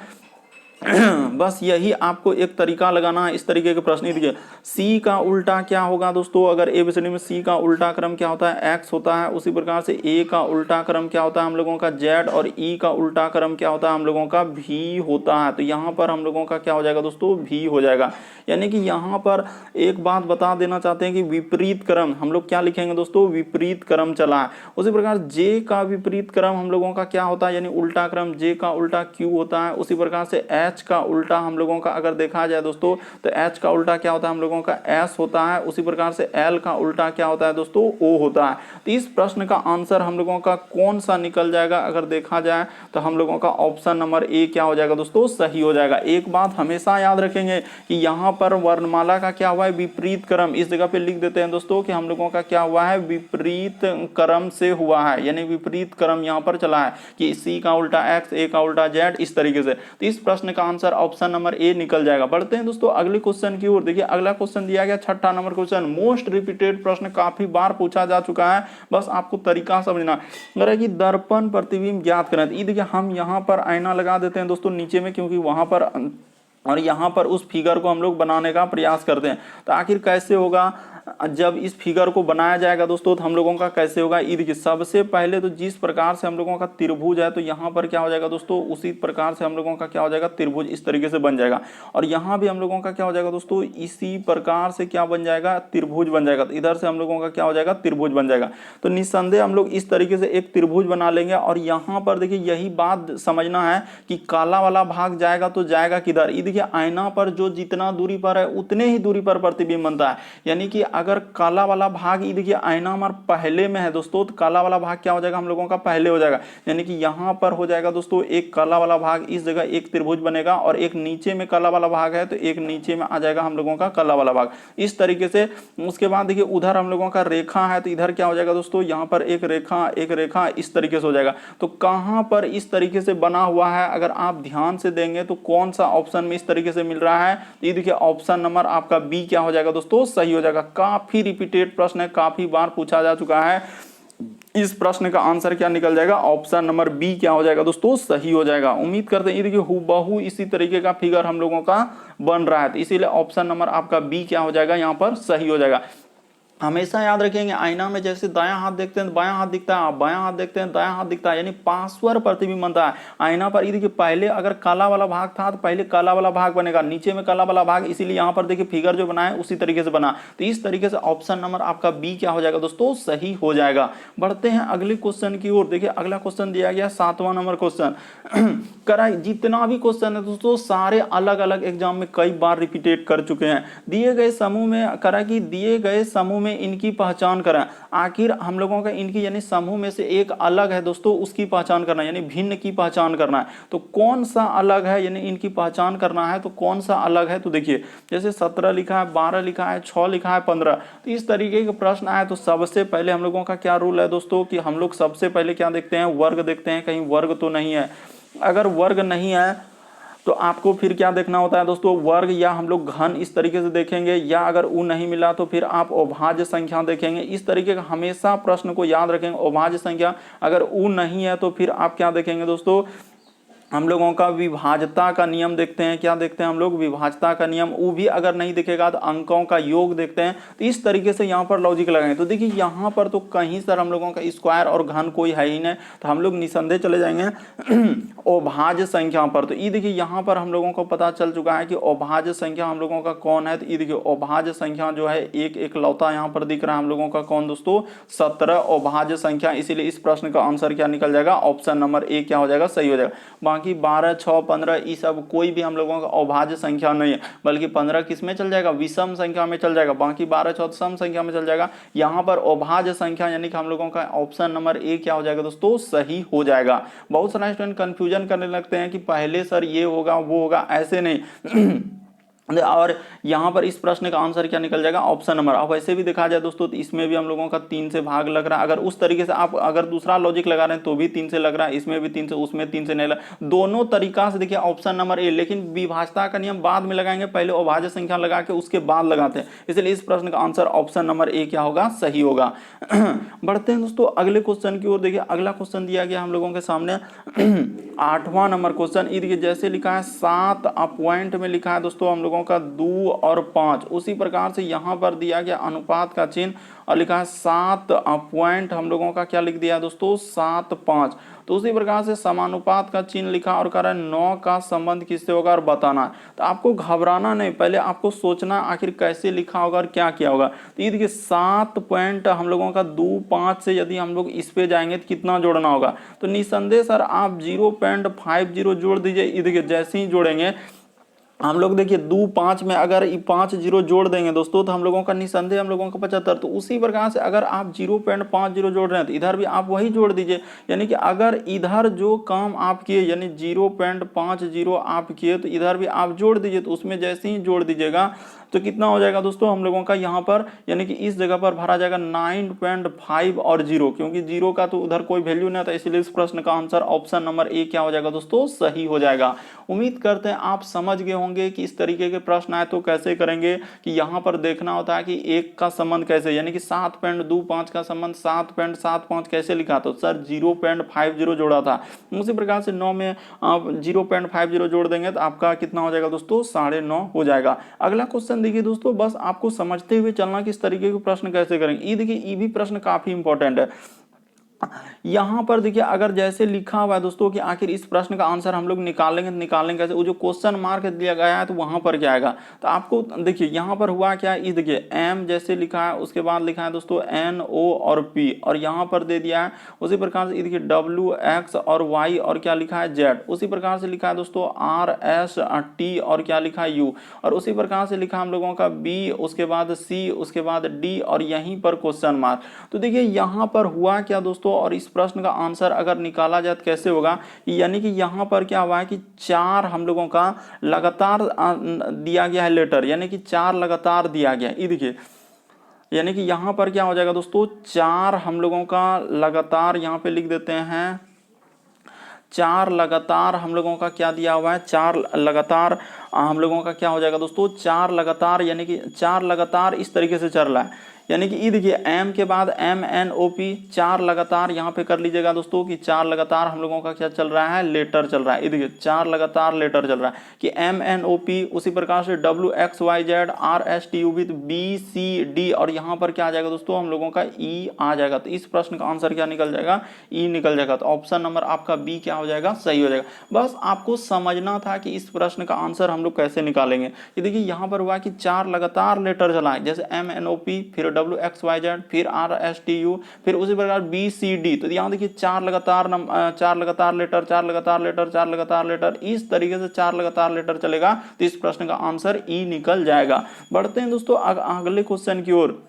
S1: बस यही आपको एक तरीका लगाना है। इस तरीके के प्रश्न देखिए सी का उल्टा क्या होगा दोस्तों, अगर एबीसीडी में सी का उल्टा क्रम क्या होता है एक्स होता है, उसी प्रकार से ए का उल्टा क्रम क्या होता है हम लोगों का जेड, और ई का उल्टा क्रम क्या होता है हम लोगों का भी होता है। तो यहाँ पर हम लोगों का क्या हो जाएगा दोस्तों भी हो जाएगा। यानी कि यहाँ पर एक बात बता देना चाहते हैं कि विपरीत क्रम हम लोग क्या लिखेंगे दोस्तों, विपरीत क्रम चला है। उसी प्रकार जे का विपरीत क्रम हम लोगों का क्या होता है, यानी उल्टा क्रम, जे का उल्टा क्यू होता है। उसी प्रकार से एच का उल्टा हम लोगों का अगर देखा जाए दोस्तों, तो एच का उल्टा क्या होता है हम लोगों का एस होता है। उसी प्रकार से एल का उल्टा क्या होता है दोस्तों ओ होता है। तो इस प्रश्न का आंसर हम लोगों का कौन सा निकल जाएगा, अगर देखा जाए तो हम लोगों का ऑप्शन नंबर ए क्या हो जाएगा दोस्तों सही हो जाएगा। एक बात हमेशा याद रखेंगे कि यहाँ पर वर्णमाला का क्या हुआ है विपरीत क्रम, इस जगह पे लिख देते हैं दोस्तों कि हम लोगों का क्या हुआ है विपरीत क्रम से हुआ है, यानी विपरीत क्रम यहाँ पर चला है कि सी का उल्टा एक्स, ए का उल्टा जेड, इस तरीके से। तो इस प्रश्न का आंसर ऑप्शन नंबर ए निकल जाएगा। बढ़ते हैं दोस्तों अगले क्वेश्चन की ओर। देखिए अगला क्वेश्चन दिया गया 6ठा नंबर क्वेश्चन, मोस्ट रिपीटेड प्रश्न, काफी बार पूछा जा चुका है, बस आपको तरीका समझना है कि दर्पण प्रतिबिंब ज्ञात करें। ये देखिए हम यहाँ पर आईना लगा देते हैं दोस्तों नीचे में, क्योंकि वहां पर और यहाँ पर उस फिगर को हम लोग बनाने का प्रयास करते हैं। तो आखिर कैसे होगा जब इस फिगर को बनाया जाएगा दोस्तों, तो हम लोगों का कैसे होगा, ये देखिए सबसे पहले तो जिस प्रकार से हम लोगों का त्रिभुज है, तो यहाँ पर क्या हो जाएगा दोस्तों उसी प्रकार से हम लोगों का क्या हो जाएगा त्रिभुज इस तरीके से बन जाएगा। और यहाँ भी हम लोगों का क्या हो जाएगा दोस्तों इसी प्रकार से क्या बन जाएगा त्रिभुज बन जाएगा। तो इधर से हम लोगों का क्या हो जाएगा त्रिभुज बन जाएगा। तो निस्संदेह हम लोग इस तरीके से एक त्रिभुज बना लेंगे। और यहाँ पर देखिए यही बात समझना है कि काला वाला भाग जाएगा तो जाएगा किधर, ये देखिए आईना पर जो जितना दूरी पर है उतने ही दूरी पर प्रतिबिंब बनता है। यानी कि अगर काला वाला भाग ये देखिए आईना हमारा पहले में है दोस्तों, तो काला वाला भाग क्या हो जाएगा हम लोगों का पहले हो जाएगा। यानी कि यहाँ पर हो जाएगा दोस्तों एक काला वाला भाग, इस जगह एक त्रिभुज बनेगा, और एक नीचे में काला वाला भाग है तो एक नीचे में आ जाएगा हम लोगों का काला वाला भाग इस तरीके से। उसके बाद देखिए उधर हम लोगों का रेखा है, तो इधर क्या हो जाएगा दोस्तों यहाँ पर एक रेखा इस तरीके से हो जाएगा। तो कहाँ पर इस तरीके से बना हुआ है अगर आप ध्यान से देंगे तो कौन सा ऑप्शन में इस तरीके से मिल रहा है, ये देखिए ऑप्शन नंबर आपका बी क्या हो जाएगा दोस्तों सही हो जाएगा। काफी रिपीटेड प्रश्न है, काफी बार पूछा जा चुका है। इस प्रश्न का आंसर क्या निकल जाएगा, ऑप्शन नंबर बी क्या हो जाएगा दोस्तों सही हो जाएगा। उम्मीद करते हैं ये देखिए हूबहू इसी तरीके का फिगर हम लोगों का बन रहा है, तो इसीलिए ऑप्शन नंबर आपका बी क्या हो जाएगा यहाँ पर सही हो जाएगा। हमेशा याद रखेंगे आईना में जैसे दायां हाथ देखते हैं तो बायां हाथ दिखता है, बायां हाथ देखते हैं दायां हाथ दिखता है, यानी पार्श्व प्रतिबिंब बनता है आईना पर। ये देखिए पहले अगर काला वाला भाग था तो पहले काला वाला भाग बनेगा, नीचे में काला वाला भाग, इसीलिए यहाँ पर देखिए फिगर जो बना है उसी तरीके से बना। तो इस तरीके से ऑप्शन नंबर आपका बी क्या हो जाएगा दोस्तों सही हो जाएगा। बढ़ते हैं अगले क्वेश्चन की ओर। देखिए अगला क्वेश्चन दिया गया 7वां नंबर क्वेश्चन। कराई जितना भी क्वेश्चन है दोस्तों सारे अलग अलग एग्जाम में कई बार रिपीटेड कर चुके हैं। दिए गए समूह में करा कि दिए गए समूह में इनकी पहचान करें। आखिर हम लोगों का इनकी यानी समूह में से एक अलग है दोस्तों, उसकी पहचान करना यानी भिन्न की पहचान करना है। तो कौन सा अलग है यानी इनकी पहचान करना है, तो कौन सा अलग है, तो देखिए जैसे 17 लिखा है, 12 लिखा है, 6 लिखा है, 15, तो इस तरीके के प्रश्न आए तो सबसे पहले हम लोगों का क्या रूल है दोस्तों कि हम लोग सबसे पहले क्या देखते हैं वर्ग देखते हैं, कहीं वर्ग तो नहीं है। अगर वर्ग नहीं है तो आपको फिर क्या देखना होता है दोस्तों, वर्ग या हम लोग घन इस तरीके से देखेंगे, या अगर उ नहीं मिला तो फिर आप अभाज्य संख्या देखेंगे। इस तरीके का हमेशा प्रश्न को याद रखेंगे, अभाज्य संख्या। अगर उ नहीं है तो फिर आप क्या देखेंगे दोस्तों, हम लोगों का विभाज्यता का नियम देखते हैं। क्या देखते हैं हम लोग, विभाज्यता का नियम। वो भी अगर नहीं दिखेगा तो अंकों का योग देखते हैं। तो इस तरीके से यहाँ पर लॉजिक लगाएंगे। तो देखिए यहाँ पर तो कहीं सर हम लोगों का स्क्वायर और घन कोई है ही नहीं, तो हम लोग निसंदेह चले जाएंगे अभाज्य संख्या पर। तो ये देखिए यहाँ पर हम लोगों को पता चल चुका है कि अभाज्य संख्या हम लोगों का कौन है। तो ये देखिए अभाज्य संख्या जो है एक लौता यहाँ पर दिख रहा है हम लोगों का कौन दोस्तों, 17 अभाज्य संख्या। इसीलिए इस प्रश्न का आंसर क्या निकल जाएगा, ऑप्शन नंबर ए क्या हो जाएगा, सही हो जाएगा। बाकी 12, 6, 15 ये सब कोई भी हम लोगों का अभाज्य संख्या नहीं है, बल्कि 15 किस में चल जाएगा, विषम संख्या में चल जाएगा। बाकी 12, 14 सम संख्या में चल जाएगा। यहाँ पर अभाज्य संख्या यानी कि हम लोगों का ऑप्शन नंबर ए क्या हो जाएगा दोस्तों, सही हो जाएगा। बहुत सारे स्टूडेंट कंफ्यूजन करने लगते हैं कि पहले सर ये होगा वो होगा, ऐसे नहीं और यहाँ पर इस प्रश्न का आंसर क्या निकल जाएगा, ऑप्शन नंबर। अब वैसे भी देखा जाए दोस्तों तो इसमें भी हम लोगों का 3 से भाग लग रहा है। अगर उस तरीके से आप अगर दूसरा लॉजिक लगा रहे हैं तो भी 3 से लग रहा है, इसमें भी 3 से, उसमें 3 से नहीं लग, दोनों तरीका से देखिए ऑप्शन नंबर ए। लेकिन विभाज्यता का नियम बाद में लगाएंगे, पहले अभाज्य संख्या लगा के उसके बाद लगाते हैं। इसलिए इस प्रश्न का आंसर ऑप्शन नंबर ए क्या होगा, सही होगा। बढ़ते हैं दोस्तों अगले क्वेश्चन की ओर। देखिए अगला क्वेश्चन दिया गया हम लोगों के सामने 8वां नंबर क्वेश्चन। देखिए जैसे लिखा है 7 पॉइंट में लिखा है दोस्तों हम लोगों का 2 और 5, उसी प्रकार से यहाँ पर दिया गया अनुपात का चिन्ह और लिखा है 7 पॉइंट हम लोगों का क्या लिख दिया दोस्तों, 7, 5। तो उसी प्रकार से समानुपात का चिन्ह लिखा और कह रहा है 9 का संबंध किससे होगा और बताना। तो आपको घबराना नहीं, पहले आपको सोचना आखिर कैसे लिखा होगा और क्या किया होगा। तो ये देखिए 7 पॉइंट हम लोगों का 2, 5 से यदि हम लोग इस पे जाएंगे तो कितना जोड़ना होगा। तो निसंदेह सर आप 0.50 जोड़ दीजिए। ये देखिए जैसे ही जोड़ेंगे हम लोग, देखिए 2, 5 में अगर 5 जीरो जोड़ देंगे दोस्तों तो हम लोगों का निसंदेह हम लोगों का 75। तो उसी प्रकार से अगर आप 0.50 जोड़ रहे हैं तो इधर भी आप वही जोड़ दीजिए। यानी कि अगर इधर जो काम आप किए यानी 0.50 आप किए तो इधर भी आप जोड़ दीजिए। तो उसमें जैसे ही जोड़ दीजिएगा तो कितना हो जाएगा दोस्तों हम लोगों का यहाँ पर, यानी कि इस जगह पर भरा जाएगा 9.5 और 0, क्योंकि 0 का तो उधर कोई वैल्यू नहीं था। इसलिए इस प्रश्न का आंसर ऑप्शन नंबर ए क्या हो जाएगा दोस्तों, सही हो जाएगा। उम्मीद करते हैं आप समझ गए होंगे कि इस तरीके के प्रश्न आए तो कैसे करेंगे। कि यहाँ पर देखना होता है कि एक का संबंध कैसे, यानी कि 7.25 का संबंध 7.75 कैसे लिखा, तो सर 0.50 जोड़ा था। उसी प्रकार से 9 में आप 0.50 जोड़ देंगे तो आपका कितना हो जाएगा दोस्तों, 9.5 हो जाएगा। अगला क्वेश्चन देखिए दोस्तों, बस आपको समझते हुए चलना कि इस तरीके के प्रश्न कैसे करेंगे। ये देखिए ये भी प्रश्न काफी इंपॉर्टेंट है। यहां पर देखिए अगर जैसे लिखा हुआ है दोस्तों कि आखिर इस प्रश्न का आंसर हम लोग निकालेंगे कैसे, वो जो क्वेश्चन मार्क दिया गया है तो वहां पर क्या आएगा। तो आपको देखिए यहां पर हुआ क्या, ये देखिए एम जैसे लिखा है, उसके बाद लिखा है दोस्तों एन ओ और पी, और यहां पर दे दिया है उसी प्रकार से देखिए डब्ल्यू एक्स और वाई और क्या लिखा है जेड। उसी प्रकार से लिखा है दोस्तों आर एस टी और क्या लिखा है यू, और उसी प्रकार से लिखा हम लोगों का बी, उसके बाद सी, उसके बाद डी और यहीं पर क्वेश्चन मार्क। तो देखिए यहां पर हुआ क्या दोस्तों, और इस प्रश्न का आंसर अगर निकाला जाए तो कैसे होगा। यानी कि यहां पर क्या हुआ है कि 4 हम लोगों का लगातार दिया गया है लेटर, यानी कि 4 लगातार दिया गया। ये देखिए यानी कि यहां पर क्या हो जाएगा दोस्तों, 4 हम लोगों का लगातार यहां पे लिख देते हैं। 4 लगातार हम लोगों का क्या दिया हुआ है, 4 लगातार हम लोगों का क्या हो जाएगा दोस्तों, 4 लगातार, यानी कि 4 लगातार इस तरीके से चल रहा है। यानी कि ये देखिए एम के बाद एम एन ओ पी, 4 लगातार यहाँ पे कर लीजिएगा दोस्तों कि 4 लगातार हम लोगों का क्या चल रहा है, लेटर चल रहा है। ये देखिए 4 लगातार लेटर चल रहा है कि एम एन ओ पी, उसी प्रकार से W X Y Z R S T U with B C D, और यहाँ पर क्या आ जाएगा दोस्तों हम लोगों का ई आ जाएगा। तो इस प्रश्न का आंसर क्या निकल जाएगा, ई निकल जाएगा। तो ऑप्शन नंबर आपका बी क्या हो जाएगा, सही हो जाएगा। बस आपको समझना था कि इस प्रश्न का आंसर हम लोग कैसे निकालेंगे। ये देखिए यहाँ पर हुआ कि 4 लगातार लेटर चला है, जैसे एम एन ओ पी, फिर डब्ल्यू एक्स वाई जेड, फिर आर एस टी यू, फिर उसी प्रकार बी सी डी। तो यहाँ देखिए 4 लगातार लेटर, 4 लगातार लेटर, 4 लगातार लेटर, इस तरीके से 4 लगातार लेटर चलेगा। तो इस प्रश्न का आंसर ई निकल जाएगा। बढ़ते हैं दोस्तों अगले क्वेश्चन की ओर।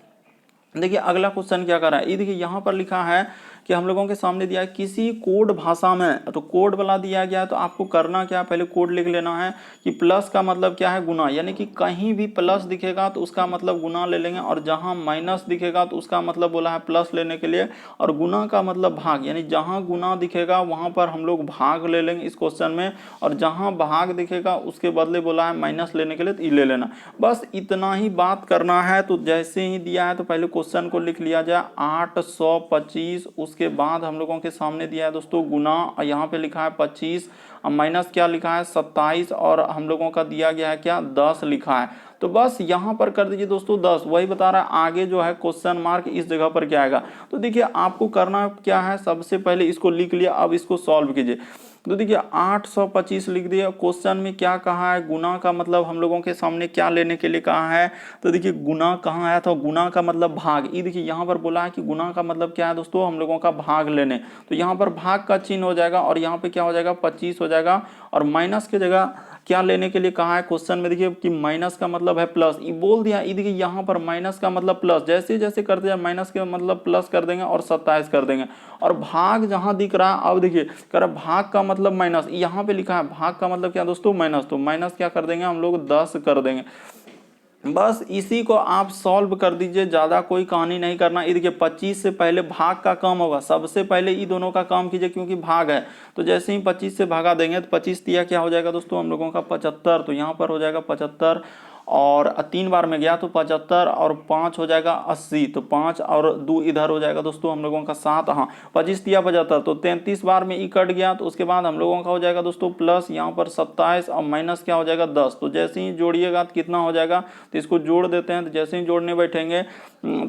S1: देखिए अगला क्वेश्चन क्या कर रहा है, ये देखिए यहाँ पर लिखा है कि हम लोगों के सामने दिया है किसी कोड भाषा में, तो कोड वाला दिया गया है तो आपको करना क्या है, पहले कोड लिख लेना है कि प्लस का मतलब क्या है, गुना, यानी कि कहीं भी प्लस दिखेगा तो उसका मतलब गुना ले लेंगे, और जहां माइनस दिखेगा तो उसका मतलब बोला है प्लस लेने के लिए, और गुना का मतलब भाग, यानी जहां गुना दिखेगा वहां पर हम लोग भाग ले लेंगे इस क्वेश्चन में, और जहां भाग दिखेगा उसके बदले बोला है माइनस लेने के लिए, तो ये ले लेना। बस इतना ही बात करना है। तो जैसे ही दिया है तो पहले क्वेश्चन को लिख लिया जाए 825, उसके बाद हम लोगों के सामने दिया है दोस्तों गुना, यहाँ पे लिखा है 25, माइनस क्या लिखा है 27, और हम लोगों का दिया गया है क्या 10 लिखा है। तो बस यहाँ पर कर दीजिए दोस्तों 10, वही बता रहा है, आगे जो है क्वेश्चन मार्क इस जगह पर क्या आएगा। तो देखिए आपको करना क्या है, सबसे पहले इसको लिख लिया, अब इसको सॉल्व कीजिए। तो देखिए 825 लिख दिया, क्वेश्चन में क्या कहा है, गुना का मतलब हम लोगों के सामने क्या लेने के लिए कहा है, तो देखिए गुना कहाँ आया था, गुना का मतलब भाग, ये देखिए यहाँ पर बोला है कि गुना का मतलब क्या है दोस्तों, हम लोगों का भाग लेने, तो यहाँ पर भाग का चिन्ह हो जाएगा, और यहाँ पे क्या हो जाएगा 25 हो जाएगा, और माइनस की जगह क्या लेने के लिए कहा है क्वेश्चन में, देखिए कि माइनस का मतलब है प्लस, ये बोल दिया, ये देखिए यहाँ पर माइनस का मतलब प्लस, जैसे जैसे करते जाए माइनस का मतलब प्लस कर देंगे और 27 कर देंगे, और भाग जहां दिख रहा है, अब देखिए कर रहा भाग का मतलब माइनस, यहाँ पे लिखा है भाग का मतलब क्या दोस्तों माइनस, तो माइनस क्या कर देंगे हम लोग 10 कर देंगे। बस इसी को आप सॉल्व कर दीजिए, ज्यादा कोई कहानी नहीं करना। ये देखिए 25 से पहले भाग का काम होगा, सबसे पहले ये दोनों का काम कीजिए क्योंकि भाग है, तो जैसे ही 25 से भागा देंगे तो 25 दिया क्या हो जाएगा दोस्तों हम लोगों का 75, तो यहाँ पर हो जाएगा 75, और 3 बार में गया तो 75, और 5 हो जाएगा 80, तो 5 और 2 इधर हो जाएगा दोस्तों हम लोगों का 7, हाँ 25 दिया 75, तो 33 बार में ई कट गया, तो उसके बाद हम लोगों का हो जाएगा दोस्तों प्लस यहाँ पर 27, और माइनस क्या हो जाएगा 10, तो जैसे ही जोड़िएगा तो कितना हो जाएगा, तो इसको जोड़ देते हैं, तो जैसे ही जोड़ने बैठेंगे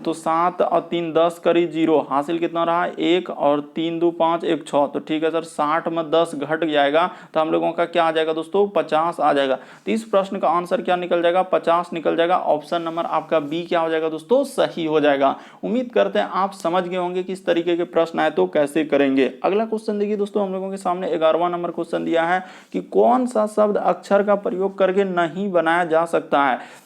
S1: तो 7 और 3 10 करी 0, हासिल कितना रहा 1, और 3 2 5 1 6, तो ठीक है सर 60 में 10 घट जाएगा, तो हम लोगों का क्या आ जाएगा दोस्तों 50 आ जाएगा। तो इस प्रश्न का आंसर क्या निकल जाएगा 50 निकल जाएगा, ऑप्शन नंबर आपका बी क्या हो जाएगा दोस्तों सही हो जाएगा। उम्मीद करते हैं आप समझ गए होंगे कि इस तरीके के प्रश्न आए तो कैसे करेंगे। अगला क्वेश्चन देखिए दोस्तों, हम लोगों के सामने 11वां नंबर क्वेश्चन दिया है कि कौन सा शब्द अक्षर का प्रयोग करके नहीं बनाया जा सकता है।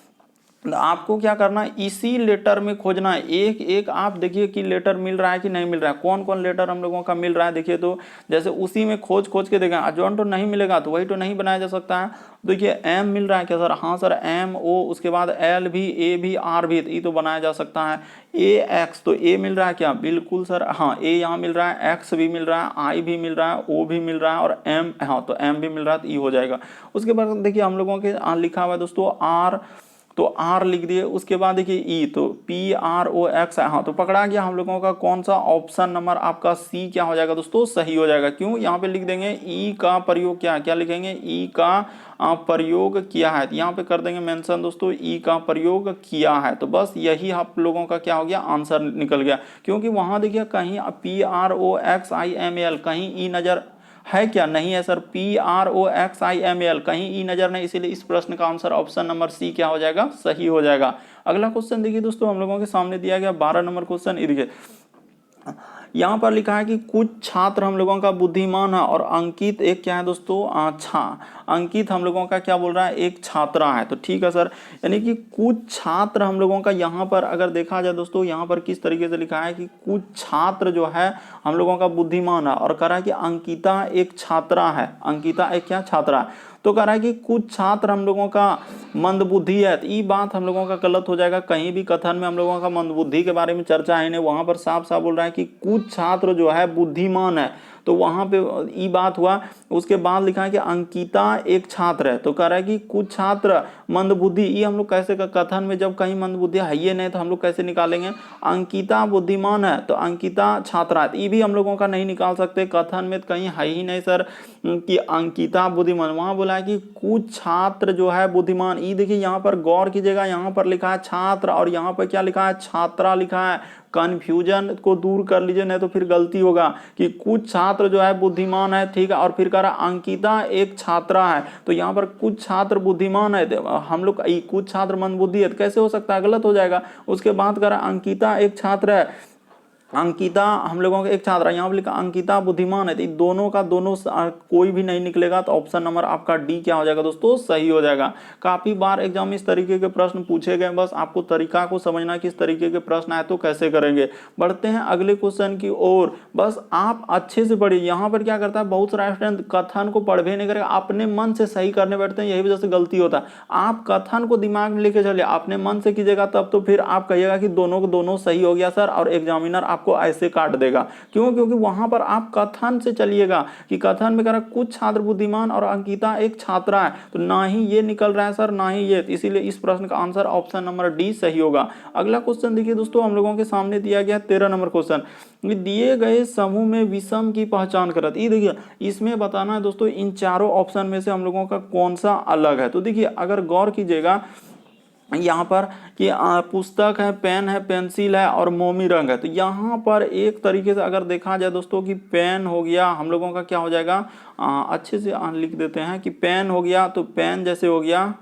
S1: आपको क्या करना है, इसी लेटर में खोजना है, एक एक आप देखिए कि लेटर मिल रहा है कि नहीं मिल रहा है, कौन कौन लेटर हम लोगों का मिल रहा है, देखिए तो जैसे उसी में खोज खोज के देखें, जौन तो नहीं मिलेगा तो वही तो नहीं बनाया जा सकता है। देखिए एम मिल रहा है क्या सर, हाँ सर एम ओ, उसके बाद एल भी, ए भी, आर भी, ये तो बनाया जा सकता है। ए एक्स, तो ए मिल रहा है क्या, बिल्कुल सर, हाँ ए यहाँ मिल रहा है, एक्स भी मिल रहा है, आई भी मिल रहा है, ओ भी मिल रहा है, और एम, हाँ तो एम भी मिल रहा है, तो ई हो जाएगा। उसके बाद देखिए हम लोगों के लिखा हुआ है दोस्तों आर, तो आर लिख दिए, उसके बाद देखिए ई, तो पी आर ओ एक्स, हाँ तो पकड़ा गया हम लोगों का कौन सा, ऑप्शन नंबर आपका सी क्या हो जाएगा दोस्तों सही हो जाएगा। क्यों, यहाँ पे लिख देंगे ई का प्रयोग क्या, क्या लिखेंगे ई का प्रयोग किया है, तो यहाँ पे कर देंगे मेंशन दोस्तों ई का प्रयोग किया है, तो बस यही आप लोगों का क्या हो गया आंसर निकल गया। क्योंकि वहां देखिए कहीं P R O X I M L, कहीं ई नजर है क्या, नहीं है sir, P R O X I M L, कहीं ई नजर नहीं, इसीलिए इस प्रश्न का आंसर ऑप्शन नंबर सी क्या हो जाएगा सही हो जाएगा। अगला क्वेश्चन देखिए दोस्तों, हम लोगों के सामने दिया गया 12 नंबर क्वेश्चन, देखिए यहाँ पर लिखा है कि कुछ छात्र हम लोगों का बुद्धिमान है, और अंकित एक क्या है दोस्तों, अच्छा अंकित हम लोगों का क्या बोल रहा है एक छात्रा है, तो ठीक है सर, यानी कि कुछ छात्र हम लोगों का यहाँ पर अगर देखा जाए दोस्तों, यहाँ पर किस तरीके से लिखा है कि कुछ छात्र जो है हम लोगों का बुद्धिमान है, और कह रहा है कि अंकिता एक छात्रा है, अंकिता एक क्या छात्रा है, तो कह रहा है कि कुछ छात्र हम लोगों का मंदबुद्धि है, तो ये बात हम लोगों का गलत हो जाएगा। कहीं भी कथन में हम लोगों का मंदबुद्धि के बारे में चर्चा है नहीं, वहां पर साफ साफ बोल रहा है कि कुछ छात्र जो है बुद्धिमान है, तो वहां पे ये बात हुआ। उसके बाद लिखा है कि अंकिता एक छात्र है, तो कह रहा है कि कुछ छात्र मंदबुद्धि, ये हम लोग कैसे कथन में जब कहीं मंदबुद्धि है ये नहीं तो हम लोग कैसे निकालेंगे, अंकिता बुद्धिमान है तो अंकिता छात्रा है, ये भी हम लोगों का नहीं निकाल सकते, कथन में कहीं है ही नहीं सर कि अंकिता बुद्धिमान, वहां बोला है कि कुछ छात्र जो है बुद्धिमान। ये देखिए यहाँ पर गौर कीजिएगा, यहाँ पर लिखा है छात्र और यहाँ पर क्या लिखा है छात्रा लिखा है, कंफ्यूजन को दूर कर लीजिए नहीं तो फिर गलती होगा कि कुछ छात्र जो है बुद्धिमान है, ठीक है, और फिर कह रहा अंकिता एक छात्रा है, तो यहाँ पर कुछ छात्र बुद्धिमान है, हम लोग कुछ छात्र मंदबुद्धि है, तो कैसे हो सकता है, गलत हो जाएगा। उसके बाद कह रहा अंकिता एक छात्र है, अंकिता हम लोगों के एक छात्रा, यहाँ पे लिखा अंकिता बुद्धिमान है, तो दोनों का दोनों कोई भी नहीं निकलेगा, तो ऑप्शन नंबर आपका डी क्या हो जाएगा दोस्तों, सही हो जाएगा। काफी बार एग्जाम में इस तरीके के प्रश्न पूछे गए, बस आपको तरीका को समझना किस तरीके के प्रश्न आए तो कैसे करेंगे। बढ़ते हैं अगले क्वेश्चन की ओर, बस आप अच्छे से पढ़िए। यहाँ पर क्या करता है, बहुत सारा स्टूडेंट कथन को पढ़वे नहीं करेगा, अपने मन से सही करने बैठते हैं, यही वजह से गलती होता है। आप कथन को दिमाग में लेके चलिए, अपने मन से कीजिएगा, तब तो फिर आप कहिएगा कि दोनों को दोनों सही हो गया सर, और एग्जामिनर आपको ऐसे काट देगा। क्यों? क्योंकि वहां पर आप कथन से चलिएगा कि कथन में कह रहा कुछ छात्र बुद्धिमान और अंकिता एक छात्रा है, तो ना ही ये निकल रहा है सर, ना ही ये, इसीलिए इस प्रश्न का आंसर ऑप्शन नंबर डी सही होगा। अगला क्वेश्चन देखिए दोस्तों, हम लोगों के सामने दिया गया 13 नंबर क्वेश्चन, दिए गए समूह में विषम की पहचान करत। ये देखिए, इसमें बताना है दोस्तों इन चारों ऑप्शन में से हम लोगों का कौन सा अलग है। तो देखिए अगर गौर कीजिएगा यहाँ पर कि पुस्तक है, पेन है, पेंसिल है और मोमी रंग है, तो यहाँ पर एक तरीके से अगर देखा जाए दोस्तों कि पेन हो गया, हम लोगों का क्या हो जाएगा, अच्छे से लिख देते हैं कि पेन हो गया, तो पेन जैसे हो गया,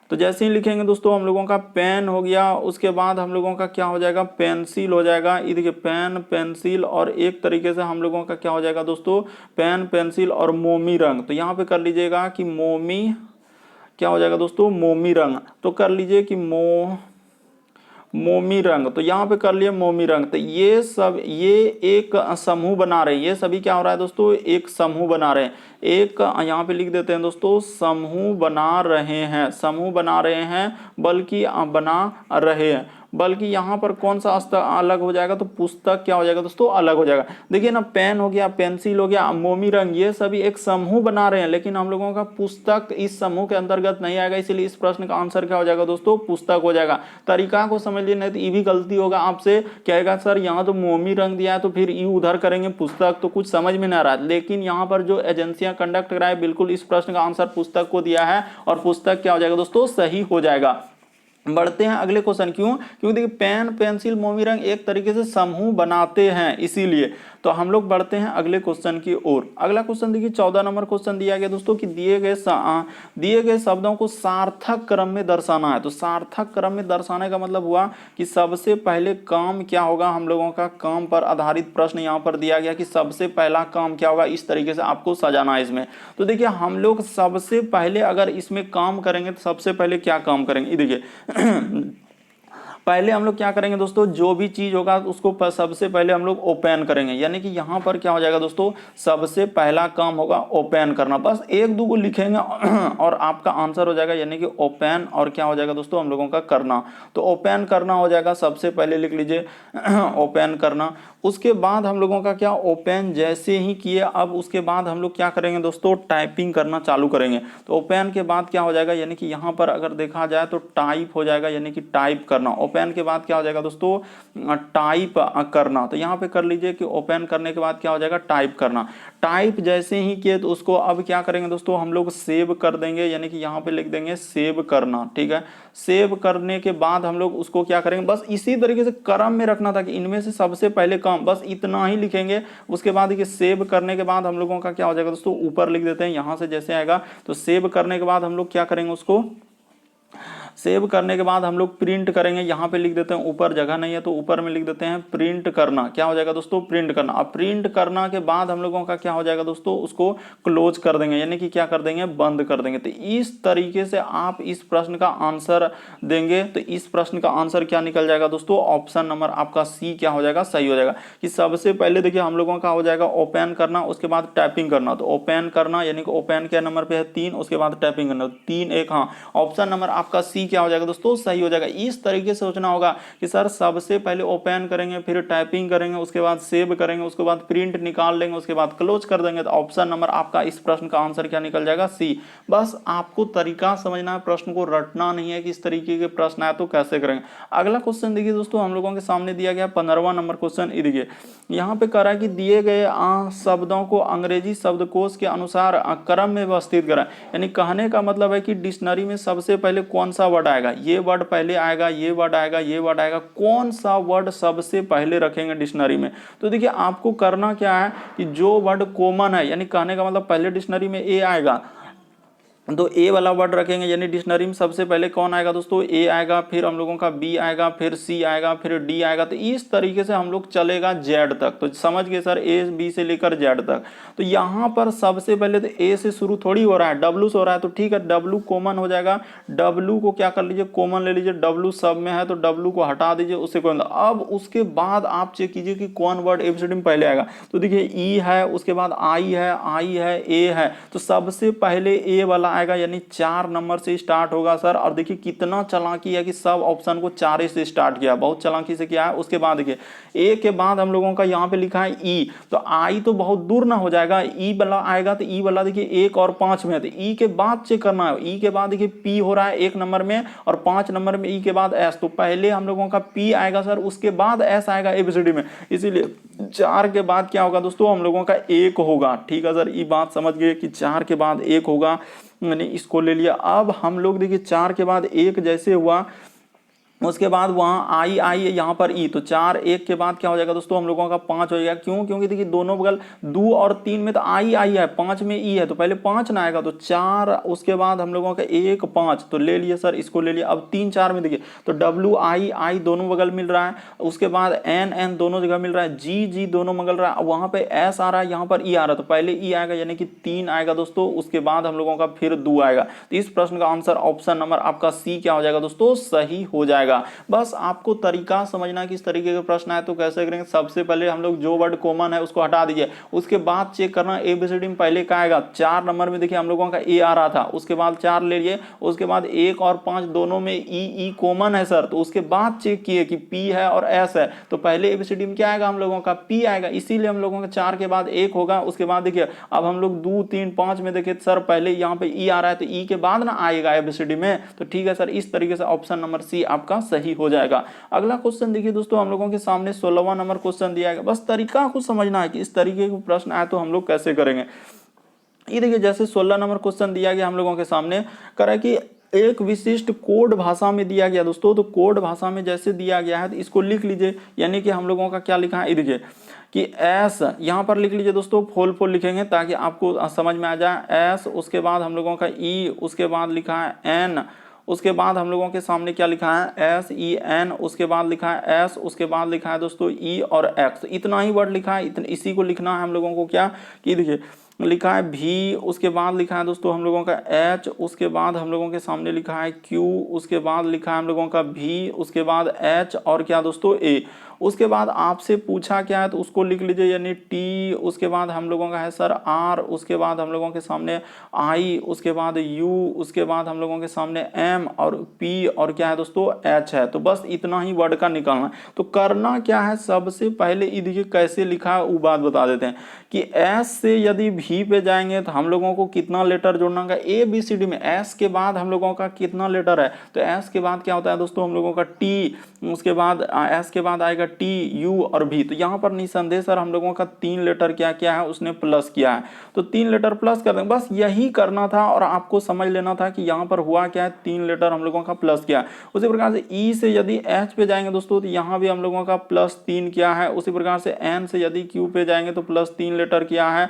S1: तो जैसे ही लिखेंगे दोस्तों हम लोगों का पेन हो गया, उसके बाद हम लोगों का क्या हो जाएगा, पेंसिल हो जाएगा। ये देखिए पेन, पेंसिल और एक तरीके से हम लोगों का क्या हो जाएगा दोस्तों, पेन, पेंसिल और मोमी रंग। तो यहाँ पे कर लीजिएगा कि मोमी क्या हो जाएगा दोस्तों, मोमी रंग। तो कर लीजिए कि मोमी रंग, तो यहाँ पे कर लिए मोमी रंग। तो ये सब ये एक समूह बना रहे हैं, ये सभी क्या हो रहा है दोस्तों, एक समूह बना रहे हैं। एक यहाँ पे लिख देते हैं दोस्तों, समूह बना रहे हैं, समूह बना रहे हैं, बल्कि बना रहे हैं, बल्कि यहाँ पर कौन सा अलग हो जाएगा, तो पुस्तक क्या हो जाएगा दोस्तों, अलग हो जाएगा। देखिए ना, पेन हो गया, पेंसिल हो गया, मोमी रंग, ये सभी एक समूह बना रहे हैं, लेकिन हम लोगों का पुस्तक इस समूह के अंतर्गत नहीं आएगा, इसलिए इस प्रश्न का आंसर क्या हो जाएगा दोस्तों, पुस्तक हो जाएगा। तरीका को समझ लिए, नहीं तो ये भी गलती होगा आपसे, कहेगा सर यहाँ तो मोमी रंग दिया है, तो फिर ये उधर करेंगे पुस्तक, तो कुछ समझ में नहीं आ रहा है। लेकिन यहाँ पर जो एजेंसियां कंडक्ट कराए, बिल्कुल इस प्रश्न का आंसर पुस्तक को दिया है, और पुस्तक क्या हो जाएगा दोस्तों, सही हो जाएगा। बढ़ते हैं अगले क्वेश्चन। क्यों? क्योंकि देखिए पेन, पेंसिल, मोमी रंग एक तरीके से समूह बनाते हैं, इसीलिए। तो हम लोग बढ़ते हैं अगले क्वेश्चन की ओर। अगला क्वेश्चन देखिए 14 नंबर क्वेश्चन दिया गया दोस्तों कि दिए गए शब्दों को सार्थक क्रम में दर्शाना है। तो सार्थक क्रम में दर्शाने का मतलब हुआ कि सबसे पहले काम क्या होगा, हम लोगों का काम पर आधारित प्रश्न यहाँ पर दिया गया कि सबसे पहला काम क्या होगा, इस तरीके से आपको सजाना है इसमें। तो देखिए हम लोग सबसे पहले अगर इसमें काम करेंगे, तो सबसे पहले क्या काम करेंगे, देखिए पहले हम लोग क्या करेंगे दोस्तों, जो भी चीज होगा उसको सबसे पहले हम लोग ओपन करेंगे, यानी कि यहाँ पर क्या हो जाएगा दोस्तों, सबसे पहला काम होगा ओपन करना। बस एक दो को लिखेंगे और आपका आंसर हो जाएगा, यानी कि ओपन और क्या हो जाएगा दोस्तों, हम लोगों का करना। तो ओपन करना हो जाएगा, सबसे पहले लिख लीजिए ओपन करना। उसके बाद हम लोगों का क्या, ओपन जैसे ही किए, अब उसके बाद हम लोग क्या करेंगे दोस्तों, टाइपिंग करना चालू करेंगे। तो ओपन के बाद क्या हो जाएगा, यानी कि यहाँ पर अगर देखा जाए तो टाइप हो जाएगा, यानी कि टाइप करना। ओपन के बाद क्या हो जाएगा दोस्तों, टाइप करना। तो यहाँ पे कर लीजिए कि ओपन करने के बाद क्या हो जाएगा, टाइप करना। टाइप जैसे ही किए तो उसको अब क्या करेंगे दोस्तों, हम लोग सेव कर देंगे, यानी कि यहाँ पे लिख देंगे सेव करना, ठीक है। सेव करने के बाद हम लोग उसको क्या करेंगे, बस इसी तरीके से क्रम में रखना था कि इनमें से सबसे पहले काम, बस इतना ही लिखेंगे। उसके बाद देखिए सेव करने के बाद हम लोगों का क्या हो जाएगा दोस्तों, ऊपर लिख देते हैं, यहाँ से जैसे आएगा। तो सेव करने के बाद हम लोग क्या करेंगे, उसको सेव करने के बाद हम लोग प्रिंट करेंगे, यहाँ पे लिख देते हैं, ऊपर जगह नहीं है तो ऊपर में लिख देते हैं प्रिंट करना। क्या हो जाएगा दोस्तों, प्रिंट करना। अब प्रिंट करना के बाद हम लोगों का क्या हो जाएगा दोस्तों, उसको क्लोज कर देंगे, यानी कि क्या कर देंगे, बंद कर देंगे। तो इस तरीके से आप इस प्रश्न का आंसर देंगे। तो इस प्रश्न का आंसर क्या निकल जाएगा दोस्तों, ऑप्शन नंबर आपका सी क्या हो जाएगा, सही हो जाएगा। कि सबसे पहले देखिए हम लोगों का हो जाएगा ओपन करना, उसके बाद टाइपिंग करना। तो ओपन करना यानी कि ओपन क्या नंबर पे है, 3, उसके बाद टाइपिंग करना 3 1, हाँ ऑप्शन नंबर आपका सी क्या हो जाएगा दोस्तों, सही हो जाएगा। इस तरीके से सोचना होगा कि सर सबसे पहले ओपन करेंगे, फिर टाइपिंग करेंगे, उसके बाद सेव करेंगे, उसके बाद प्रिंट निकाल लेंगे, उसके बाद क्लोज कर देंगे। तो ऑप्शन नंबर आपका इस प्रश्न का आंसर क्या निकल जाएगा, सी। बस आपको तरीका समझना है, प्रश्न को रटना नहीं है कि इस तरीके के प्रश्न आए तो कैसे करेंगे। अगला क्वेश्चन देखिए दोस्तों, हम लोगों के सामने दिया गया 15वां नंबर क्वेश्चन। देखिए यहाँ पे कह रहा है कि दिए गए शब्दों को अंग्रेजी शब्दकोश के अनुसार क्रम में व्यवस्थित करें। यानी कहने का मतलब है कि डिक्शनरी में सबसे पहले कौन सा वर्ड आएगा, ये वर्ड पहले आएगा, ये वर्ड आएगा, ये वर्ड आएगा, कौन सा वर्ड सबसे पहले रखेंगे डिक्शनरी में। तो देखिए आपको करना क्या है कि जो वर्ड कॉमन है, यानी कहने का मतलब पहले डिक्शनरी में ए आएगा, तो ए वाला वर्ड रखेंगे, यानी डिक्शनरी में सबसे पहले कौन आएगा दोस्तों, ए आएगा, फिर हम लोगों का बी आएगा, फिर सी आएगा, फिर डी आएगा। तो इस तरीके से हम लोग चलेगा जेड तक। तो समझ गए सर, ए बी से लेकर जेड तक। तो यहाँ पर सबसे पहले तो ए से शुरू थोड़ी हो रहा है, डब्ल्यू से हो रहा है। तो ठीक है, डब्ल्यू कॉमन हो जाएगा, डब्ल्यू को क्या कर लीजिए, कॉमन ले लीजिए। डब्ल्यू सब में है तो डब्ल्यू को हटा दीजिए, उससे कौन। अब उसके बाद आप चेक कीजिए कि कौन वर्ड एबीसीडी में पहले आएगा। तो देखिए ई है, उसके बाद आई है, ए है। तो सबसे पहले ए वाला आएगा, यानी 4 नंबर से स्टार्ट होगा सर। और देखिए कितना चालाकी है कि सब ऑप्शन को 4 से स्टार्ट किया, बहुत चालाकी से किया है। उसके बाद देखिए ए के बाद हम लोगों का यहाँ पे लिखा है ई, तो आई तो बहुत दूर ना हो जाएगा, ई वाला आएगा। तो ई वाला देखिए 1 और 5 में है, तो ई के बाद चेक करना है। ई के बाद देखिए पी हो रहा है 1 नंबर में, और 5 नंबर में ई के बाद एस। तो पहले हम लोगों का पी आएगा सर, उसके बाद एस आएगा एबीसीडी में। इसीलिए 4 के बाद क्या होगा दोस्तों, हम लोगों का 1 होगा। ठीक है सर, ये बात समझ गए कि 4 के बाद 1 होगा, मैंने इसको ले लिया। अब हम लोग देखिए 4 के बाद 1 जैसे हुआ, उसके बाद वहां आई यहाँ पर ई। तो 4 1 के बाद क्या हो जाएगा दोस्तों, हम लोगों का 5 हो जाएगा। क्यों, क्योंकि देखिए दोनों बगल 2 और 3 में तो आई है, 5 में ई है, तो पहले 5 ना आएगा। तो 4, उसके बाद हम लोगों का 1 5, तो ले लिए सर, इसको ले लिया। अब 3 4 में देखिए तो डब्ल्यू आई दोनों बगल मिल रहा है, उसके बाद एन दोनों जगह मिल रहा है, जी दोनों बगल रहा है। वहां पे एस आ रहा है, यहाँ पर ई आ रहा है। तो पहले ई आएगा, यानी कि 3 आएगा दोस्तों, उसके बाद हम लोगों का फिर 2 आएगा। तो इस प्रश्न का आंसर ऑप्शन नंबर आपका सी क्या हो जाएगा दोस्तों, सही हो जाएगा। बस आपको तरीका समझना किस तरीके के प्रश्न है तो कैसे करेंगे। सबसे पहले हम लोग जो वर्ड कॉमन है उसको हटा दीजिए, उसके बाद चेक करना एबीसीडी में पहले क्या आएगा। 4 नंबर में देखिए हम लोगों का ए आ रहा था, उसके बाद 4 ले लिए, उसके बाद 1 और 5 दोनों में ई कॉमन है सर। तो उसके बाद चेक किए कि पी है और एस है, तो पहले एबीसीडी में क्या आएगा, हम लोगों का पी आएगा। इसीलिए हम लोगों का 4 के बाद 1 होगा। उसके बाद देखिए अब हम लोग 2 3 5 में देखिए सर पहले यहाँ पे ई आ रहा है, तो ई के बाद ना आएगा एबीसीडी में। तो ठीक है सर, इस तरीके से ऑप्शन नंबर सी आपका सही हो जाएगा। अगला क्वेश्चन देखिए दोस्तों, हम लोगों के सामने 16वां नंबर क्वेश्चन दिया गया। बस तरीका कुछ समझना है कि इस तरीके के प्रश्न आए तो हम लोग कैसे करेंगे। ये देखिए जैसे 16 नंबर क्वेश्चन दिया गया हम लोगों के सामने, करा कि एक विशिष्ट कोड भाषा में दिया गया दोस्तों। तो कोड भाषा में जैसे दिया गया है तो इसको लिख लीजिए, यानी कि हम लोगों का क्या लिखा है, देखिए कि एस यहाँ पर लिख लीजिए दोस्तों, फोल लिखेंगे ताकि आपको समझ में आ जाए। एस, उसके बाद हम लोगों का ई, उसके बाद लिखा है एन, उसके बाद हम लोगों के सामने क्या लिखा है, एस ई एन, उसके बाद लिखा है एस, उसके बाद लिखा है दोस्तों ई और एक्स। इतना ही वर्ड लिखा है, इसी को लिखना है हम लोगों को। क्या कि देखिए लिखा है भी, उसके बाद लिखा है दोस्तों हम लोगों का एच, उसके बाद हम लोगों के सामने लिखा है क्यू, उसके बाद लिखा है हम लोगों का भी, उसके बाद एच और क्या दोस्तों ए। उसके बाद आपसे पूछा क्या है तो उसको लिख लीजिए, यानी टी, उसके बाद हम लोगों का है सर आर, उसके बाद हम लोगों के सामने आई, उसके बाद यू, उसके बाद हम लोगों के सामने एम और पी और क्या है दोस्तों एच है। तो बस इतना ही वर्ड का निकालना। तो करना क्या है, सबसे पहले ये देखिए कैसे लिखा है वो बात बता देते हैं कि एस से यदि भी पे जाएंगे तो हम लोगों को कितना लेटर जोड़ना है, ए बी सी डी में एस के बाद हम लोगों का कितना लेटर है, तो एस के बाद क्या होता है दोस्तों हम लोगों का टी, उसके बाद एस के बाद आएगा टी यू और भी। तो यहाँ पर निसंदेह सर हम लोगों का 3 लेटर क्या क्या है उसने प्लस किया है, तो 3 लेटर प्लस कर देंगे। बस यही करना था और आपको समझ लेना था कि यहाँ पर हुआ क्या है, 3 लेटर हम लोगों का प्लस किया है। उसी प्रकार से ई से यदि एच पे जाएंगे दोस्तों तो यहाँ भी हम लोगों का +3 किया है। उसी प्रकार से एन से यदि क्यू पे जाएंगे तो +3 लेटर किया है।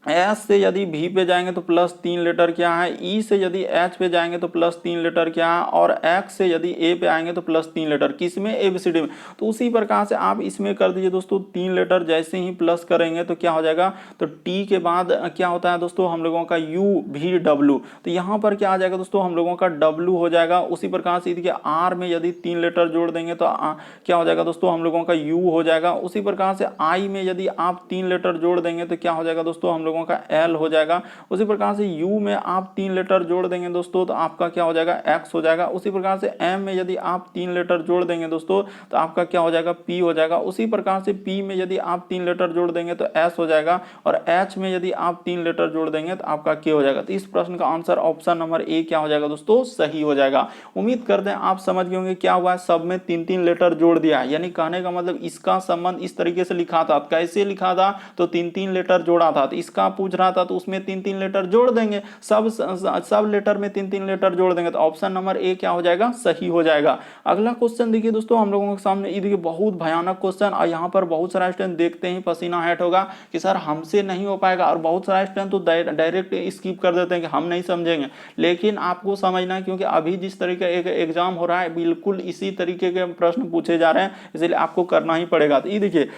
S1: एस से यदि भी पे जाएंगे तो +3 लेटर क्या है, ई से यदि एच पे जाएंगे तो +3 लेटर क्या है, और एक्स से यदि ए पे आएंगे तो +3 लेटर, किसमें, एबीसीडी में। तो उसी प्रकार से आप इसमें कर दीजिए दोस्तों 3 लेटर जैसे ही प्लस करेंगे तो क्या हो जाएगा, तो टी के बाद क्या होता है दोस्तों हम लोगों का यू भी डब्ल्यू, तो यहाँ पर क्या आ जाएगा दोस्तों हम लोगों का डब्ल्यू हो जाएगा। उसी प्रकार से देखिए आर में यदि 3 लेटर जोड़ देंगे तो क्या हो जाएगा दोस्तों हम लोगों का यू हो जाएगा। उसी प्रकार से आई में यदि आप 3 लेटर जोड़ देंगे तो क्या हो जाएगा दोस्तों हम लोगों का एल हो जाएगा। उसी प्रकार से यू में आप 3 लेटर जोड़ देंगे दोस्तों तो आपका क्या हो जाएगा, एक्स हो जाएगा। उसी प्रकार से एम में यदि आप 3 लेटर जोड़ देंगे दोस्तों तो आपका क्या हो जाएगा, पी हो जाएगा। उसी प्रकार से पी में यदि आप 3 लेटर जोड़ देंगे तो एस हो जाएगा, और एच में यदि आप 3 लेटर जोड़ देंगे तो आपका के हो जाएगा। तो इस प्रश्न का आंसर ऑप्शन नंबर ए क्या हो जाएगा दोस्तों, सही हो जाएगा। उम्मीद करते हैं आप समझ गए होंगे क्या हुआ है, सब में 3-3 लेटर जोड़ दिया, यानी कहने का मतलब इसका संबंध इस तरीके से लिखा था। कैसे लिखा था, तो 3-3 लेटर जोड़ा था, तो इसका का पूछ रहा था तो उसमें 3-3 लेटर जोड़ देंगे, सब लेटर में 3-3 लेटर जोड़ देंगे, तो ऑप्शन नंबर ए क्या हो जाएगा, सही हो जाएगा। अगला क्वेश्चन देखिए दोस्तों हम लोगों के सामने, ये देखिए बहुत भयानक क्वेश्चन, और यहाँ पर बहुत सारा स्टूडेंट देखते ही पसीना हैट होगा कि सर हमसे नहीं हो पाएगा, और बहुत सारा स्टूडेंट तो डायरेक्ट स्किप कर देते हैं कि हम नहीं समझेंगे, लेकिन आपको समझना है क्योंकि अभी जिस तरीके एक एग्जाम हो रहा है बिल्कुल इसी तरीके के प्रश्न पूछे जा रहे हैं, इसलिए आपको करना ही पड़ेगा। तो ये देखिए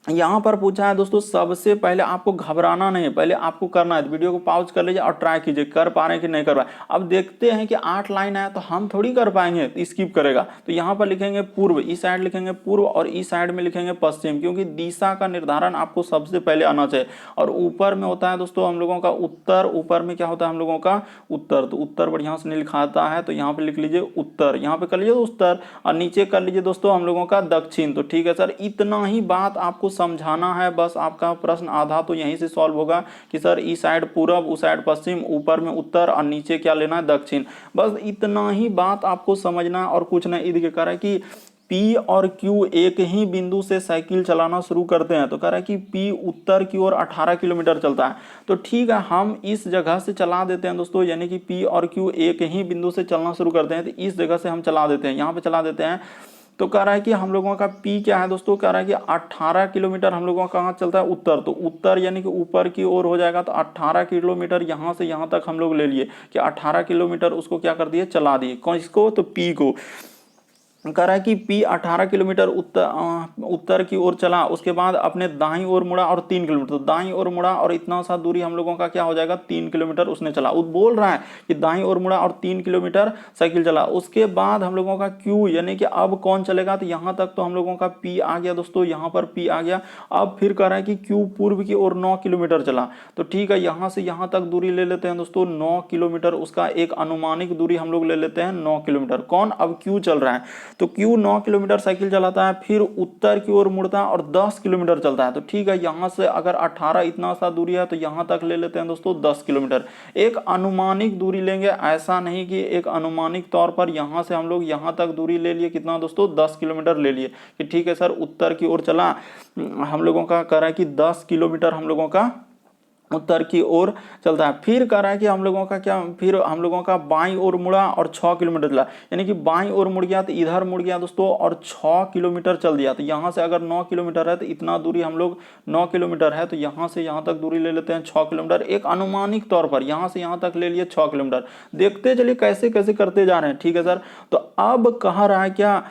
S1: यहां पर पूछा है दोस्तों, सबसे पहले आपको घबराना नहीं है, पहले आपको करना है, वीडियो को पॉज कर लीजिए और ट्राई कीजिए कर पा रहे हैं कि नहीं कर पा रहे। अब देखते हैं कि 8 लाइन है तो हम थोड़ी कर पाएंगे, तो स्किप करेगा, तो यहां पर लिखेंगे पूर्व, इस साइड लिखेंगे पूर्व और इस साइड में लिखेंगे पश्चिम, क्योंकि दिशा का निर्धारण आपको सबसे पहले आना चाहिए। और ऊपर में होता है दोस्तों हम लोगों का उत्तर, ऊपर में क्या होता है हम लोगों का उत्तर, तो उत्तर बढ़िया से नहीं लिखाता है, तो यहाँ पे लिख लीजिए उत्तर, यहाँ पे कर लीजिए उत्तर, और नीचे कर लीजिए दोस्तों हम लोगों का दक्षिण। तो ठीक है सर, इतना ही बात आपको समझाना है, बस आपका प्रश्न आधा तो यहीं से सॉल्व होगा कि सर इस साइड पूरब, उस साइड पश्चिम, ऊपर में उत्तर और नीचे क्या लेना है, दक्षिण। बस इतना ही बात आपको समझना और कुछ नहीं। इधर कह रहा है कि P और Q एक ही बिंदु से साइकिल चलाना शुरू करते हैं, तो कह रहा है कि P उत्तर की ओर 18 किलोमीटर चलता है, तो ठीक है हम इस जगह से चला देते हैं दोस्तों, यानी कि P और Q एक ही बिंदु से चलना शुरू करते हैं, तो इस जगह से हम चला देते हैं, यहाँ पे चला देते हैं। तो कह रहा है कि हम लोगों का P क्या है दोस्तों, कह रहा है कि 18 किलोमीटर हम लोगों का कहाँ चलता है, उत्तर, तो उत्तर यानी कि ऊपर की ओर हो जाएगा, तो 18 किलोमीटर यहाँ से यहाँ तक हम लोग ले लिए कि 18 किलोमीटर उसको क्या कर दिए, चला दिए, कौन इसको, तो P को। कह रहा है कि P 18 किलोमीटर उत्तर की ओर चला, उसके बाद अपने दाईं ओर मुड़ा और 3 किलोमीटर, तो दाईं ओर मुड़ा और इतना सा दूरी हम लोगों का क्या हो जाएगा, 3 किलोमीटर उसने चला। वो बोल रहा है कि दाईं ओर मुड़ा और 3 किलोमीटर साइकिल चला। उसके बाद हम लोगों का Q यानी कि अब कौन चलेगा, तो यहाँ तक तो हम लोगों का P आ गया दोस्तों, यहाँ पर P आ गया। अब फिर कह रहा है कि Q पूर्व की ओर 9 किलोमीटर चला, तो ठीक है यहाँ से यहाँ तक दूरी ले लेते हैं दोस्तों 9 किलोमीटर, उसका एक अनुमानिक दूरी हम लोग ले लेते हैं 9 किलोमीटर। कौन, अब Q चल रहा है, तो Q 9 किलोमीटर साइकिल चलाता है, फिर उत्तर की ओर मुड़ता है और 10 किलोमीटर चलता है, तो ठीक है यहाँ से अगर 18 इतना सा दूरी है तो यहाँ तक ले लेते हैं दोस्तों 10 किलोमीटर। एक अनुमानिक दूरी लेंगे, ऐसा नहीं कि एक अनुमानिक तौर पर यहाँ से हम लोग यहाँ तक दूरी ले लिए, कितना दोस्तों 10 किलोमीटर ले लिए कि ठीक है सर उत्तर की ओर चला, हम लोगों का कह रहा है कि 10 किलोमीटर हम लोगों का उत्तर की ओर चलता है। फिर कह रहा है कि हम लोगों का क्या, फिर हम लोगों का बाईं ओर मुड़ा और 6 किलोमीटर चला, यानी कि बाईं ओर मुड़ गया तो इधर मुड़ गया दोस्तों और 6 किलोमीटर चल दिया। तो यहाँ से अगर 9 किलोमीटर है तो इतना दूरी हम लोग 9 किलोमीटर है, तो यहाँ से यहाँ तक दूरी ले लेते हैं 6 किलोमीटर, एक अनुमानिक तौर पर यहाँ से यहाँ तक ले लिए 6 किलोमीटर। देखते चलिए कैसे कैसे करते जा रहे हैं, ठीक है सर। तो अब कह रहा है क्या,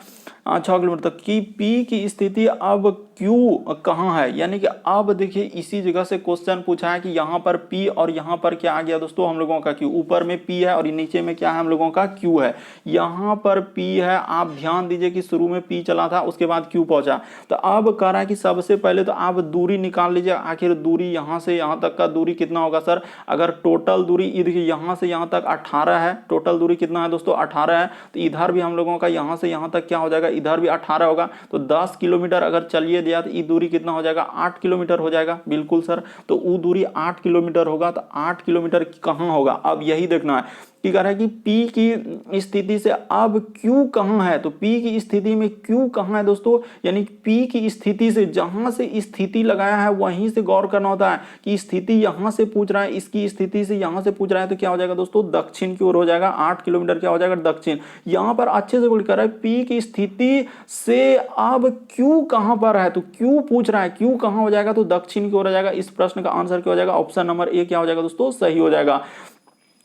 S1: 6 किलोमीटर तक की P की स्थिति अब Q कहाँ है, यानी कि अब देखिए इसी जगह से क्वेश्चन पूछा है कि यहाँ पर P और यहाँ पर क्या आ गया दोस्तों हम लोगों का Q, ऊपर में P है और नीचे में क्या है हम लोगों का Q है। यहाँ पर P है, आप ध्यान दीजिए कि शुरू में P चला था उसके बाद Q पहुंचा। तो अब कह रहा है कि सबसे पहले तो आप दूरी निकाल लीजिए, आखिर दूरी यहाँ से यहाँ तक का दूरी कितना होगा सर। अगर टोटल दूरी देखिए यहाँ से यहाँ तक 18 है, टोटल दूरी कितना है दोस्तों 18 है, तो इधर भी हम लोगों का यहाँ से यहाँ तक क्या हो जाएगा, इधर भी 18 होगा, तो 10 किलोमीटर अगर चलिए दिया तो ये दूरी कितना हो जाएगा, 8 किलोमीटर हो जाएगा। बिल्कुल सर, तो वो दूरी 8 किलोमीटर होगा, तो 8 किलोमीटर कहाँ होगा, अब यही देखना है कि कह रहा है कि P की स्थिति से अब Q कहाँ है, तो P की स्थिति में Q कहाँ है दोस्तों, यानी P की स्थिति से जहां से स्थिति लगाया है वहीं से गौर करना होता है कि स्थिति यहां से पूछ रहा है, इसकी स्थिति से यहां से पूछ रहा है, तो क्या हो जाएगा दोस्तों दक्षिण की ओर हो जाएगा, 8 किलोमीटर क्या हो जाएगा दक्षिण। यहां पर अच्छे से बोल कर रहा है P की स्थिति से अब Q कहां पर है, तो Q पूछ रहा है, Q कहां हो जाएगा, तो दक्षिण की ओर हो जाएगा। इस प्रश्न का आंसर क्या हो जाएगा, ऑप्शन नंबर ए क्या हो जाएगा दोस्तों, सही हो जाएगा।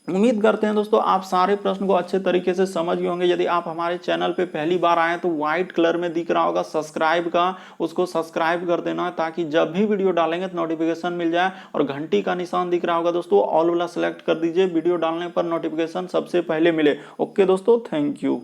S1: उम्मीद करते हैं दोस्तों आप सारे प्रश्न को अच्छे तरीके से समझ गए होंगे। यदि आप हमारे चैनल पे पहली बार आए तो व्हाइट कलर में दिख रहा होगा सब्सक्राइब का, उसको सब्सक्राइब कर देना ताकि जब भी वीडियो डालेंगे तो नोटिफिकेशन मिल जाए। और घंटी का निशान दिख रहा होगा दोस्तों, ऑल वाला सेलेक्ट कर दीजिए, वीडियो डालने पर नोटिफिकेशन सबसे पहले मिले। ओके दोस्तों, थैंक यू।